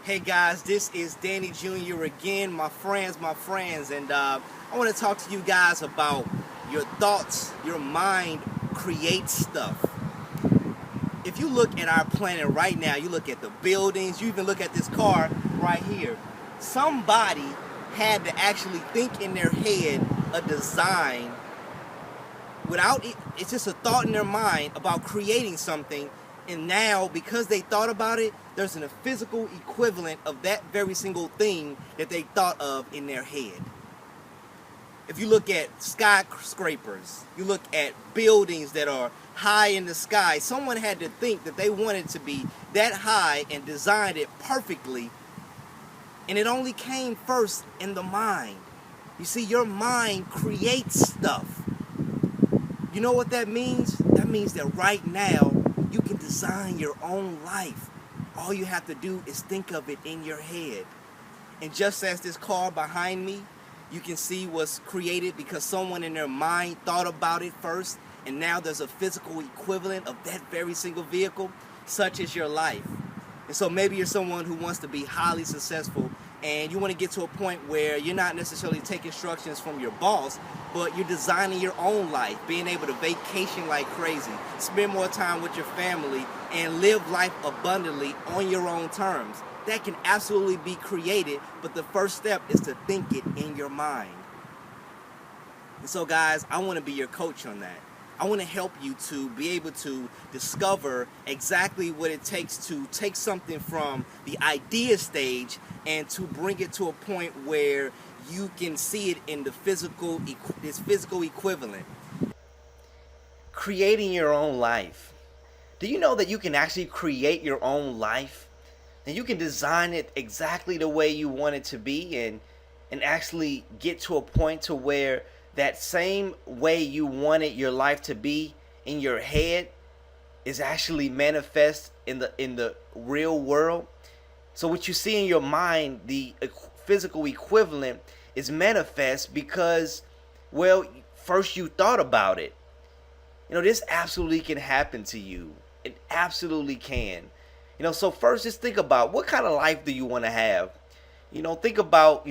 Hey guys, this is Danny Jr. again, my friends, and I want to talk to you guys about your thoughts. Your mind creates stuff. If you look at our planet right now, you look at the buildings, you even look at this car right here. Somebody had to actually think in their head a design without it. It's just a thought in their mind about creating something, and now because they thought about it, there's a physical equivalent of that very single thing that they thought of in their head. If you look at skyscrapers, you look at buildings that are high in the sky, someone had to think that they wanted to be that high and designed it perfectly, and it only came first in the mind. You see, your mind creates stuff. You know what that means? That means that right now, you can design your own life. All you have to do is think of it in your head. And just as this car behind me, you can see what's created because someone in their mind thought about it first, and now there's a physical equivalent of that very single vehicle. Such is your life. And so maybe you're someone who wants to be highly successful, and you want to get to a point where you're not necessarily taking instructions from your boss, but you're designing your own life, being able to vacation like crazy, spend more time with your family, and live life abundantly on your own terms. That can absolutely be created, but the first step is to think it in your mind. And so guys, I want to be your coach on that. I want to help you to be able to discover exactly what it takes to take something from the idea stage and to bring it to a point where you can see it in the this physical equivalent. Creating your own life. Do you know that you can actually create your own life? And you can design it exactly the way you want it to be, and actually get to a point to where that same way you wanted your life to be in your head is actually manifest in the real world. So what you see in your mind, the physical equivalent, is manifest because, well, first you thought about it. You know, this absolutely can happen to you. It absolutely can. You know, so first just think about what kind of life do you want to have. You know, think about,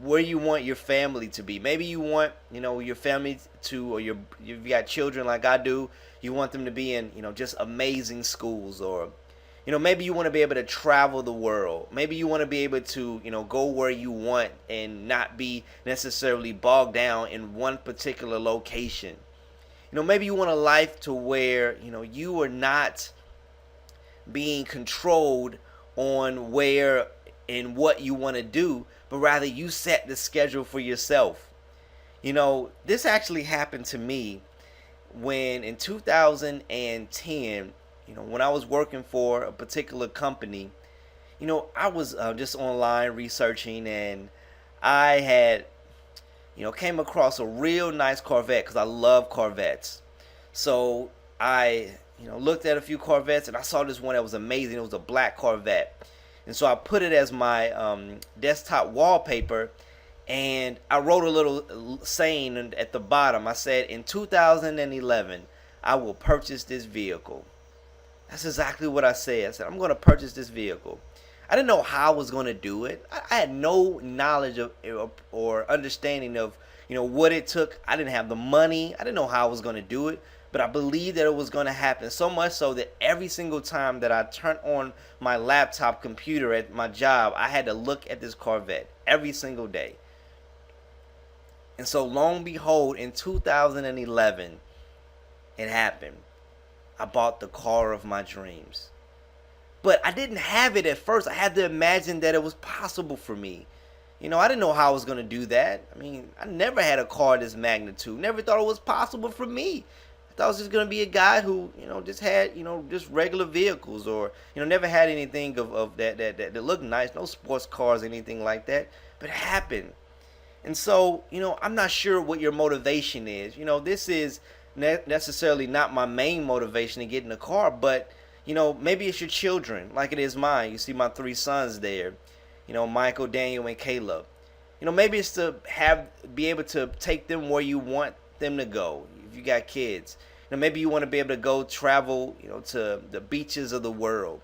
where you want your family to be. Maybe you want, your family to, or you've got children like I do, you want them to be in, just amazing schools, or, maybe you want to be able to travel the world. Maybe you want to be able to, go where you want and not be necessarily bogged down in one particular location. Maybe you want a life to where, you are not being controlled on where and what you want to do, but rather you set the schedule for yourself. This actually happened to me when in 2010, when I was working for a particular company. I was just online researching, and I had, came across a real nice Corvette because I love Corvettes. So I, looked at a few Corvettes, and I saw this one that was amazing. It was a black Corvette. And so I put it as my desktop wallpaper, and I wrote a little saying at the bottom. I said, in 2011, I will purchase this vehicle. That's exactly what I said. I said, I'm going to purchase this vehicle. I didn't know how I was going to do it. I had no knowledge of or understanding of, what it took. I didn't have the money. I didn't know how I was going to do it. But I believed that it was going to happen, so much so that every single time that I turned on my laptop computer at my job, I had to look at this Corvette every single day. And so long and behold, in 2011, it happened. I bought the car of my dreams. But I didn't have it at first. I had to imagine that it was possible for me. I didn't know how I was going to do that. I mean, I never had a car this magnitude. Never thought it was possible for me. I thought I was just going to be a guy who, just had, just regular vehicles, or, never had anything of that looked nice. No sports cars, anything like that. But it happened. And so, I'm not sure what your motivation is. This is necessarily not my main motivation to get in a car, but, maybe it's your children like it is mine. You see my 3 sons there, Michael, Daniel, and Caleb. Maybe it's to be able to take them where you want them to go. If you got kids, maybe you want to be able to go travel, to the beaches of the world.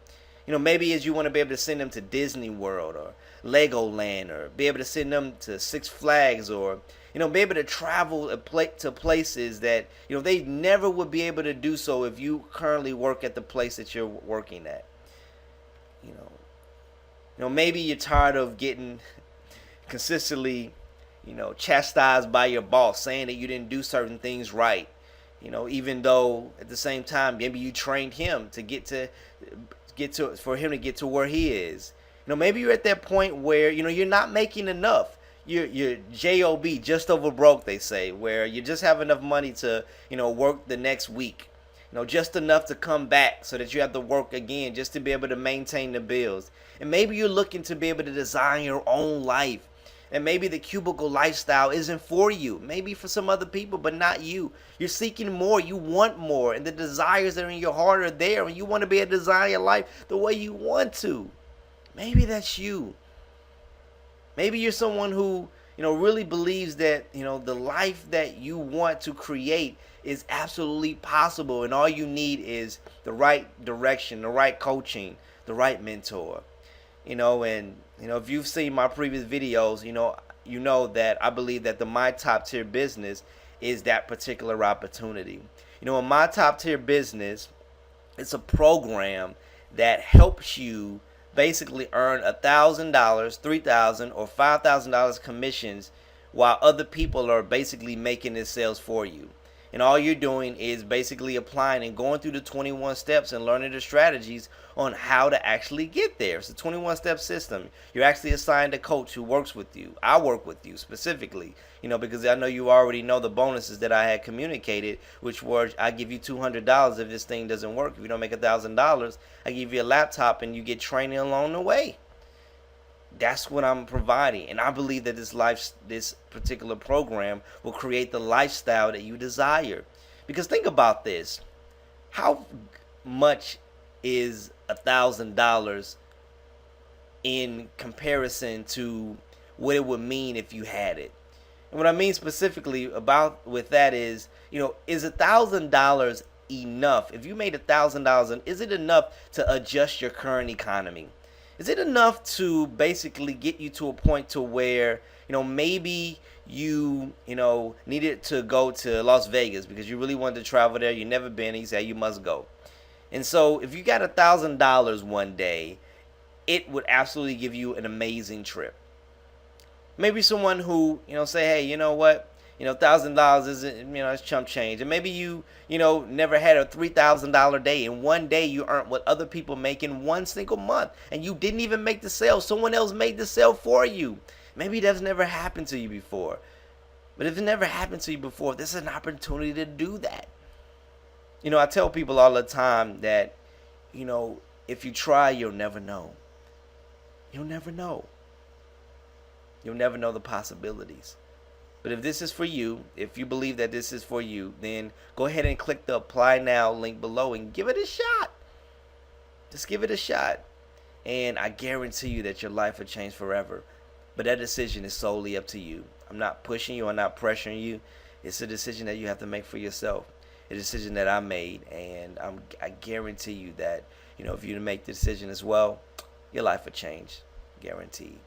Maybe as you want to be able to send them to Disney World or Legoland, or be able to send them to Six Flags, or be able to travel to places that they never would be able to do so if you currently work at the place that you're working at. Maybe you're tired of getting consistently, chastised by your boss, saying that you didn't do certain things right. Even though at the same time maybe you trained him to for him to get to where he is. Maybe you're at that point where you're not making enough. You're job, just over broke, they say, where you just have enough money to work the next week. Just enough to come back so that you have to work again just to be able to maintain the bills. And maybe you're looking to be able to design your own life. And maybe the cubicle lifestyle isn't for you. Maybe for some other people, but not you. You're seeking more. You want more. And the desires that are in your heart are there. And you want to be able to design your life the way you want to. Maybe that's you. Maybe you're someone who, really believes that, the life that you want to create is absolutely possible. And all you need is the right direction, the right coaching, the right mentor. If you've seen my previous videos, you know that I believe that the My Top Tier Business is that particular opportunity. In My Top Tier Business, it's a program that helps you basically earn $1,000, $3,000, or $5,000 commissions while other people are basically making the sales for you. And all you're doing is basically applying and going through the 21 steps and learning the strategies on how to actually get there. It's a 21-step system. You're actually assigned a coach who works with you. I work with you specifically, because I know you already know the bonuses that I had communicated, which were I give you $200 if this thing doesn't work. If you don't make $1,000, I give you a laptop and you get training along the way. That's what I'm providing, and I believe that this particular program will create the lifestyle that you desire. Because think about this: how much is $1,000 in comparison to what it would mean if you had it? And what I mean specifically about with that is $1,000 enough? If you made $1,000, is it enough to adjust your current economy? Is it enough to basically get you to a point to where, maybe you needed to go to Las Vegas because you really wanted to travel there, you've never been, and you say you must go. And so if you got $1,000 one day, it would absolutely give you an amazing trip. Maybe someone who, say, hey, you know what? $1,000 isn't, it's chump change. And maybe you never had a $3,000 day, and one day you earned what other people make in one single month, and you didn't even make the sale. Someone else made the sale for you. Maybe that's never happened to you before. But if it never happened to you before, this is an opportunity to do that. I tell people all the time that, if you try, you'll never know. You'll never know. You'll never know the possibilities. But if this is for you, if you believe that this is for you, then go ahead and click the apply now link below and give it a shot. Just give it a shot. And I guarantee you that your life will change forever. But that decision is solely up to you. I'm not pushing you. I'm not pressuring you. It's a decision that you have to make for yourself. A decision that I made. And I guarantee you that, if you make the decision as well, your life will change. Guaranteed.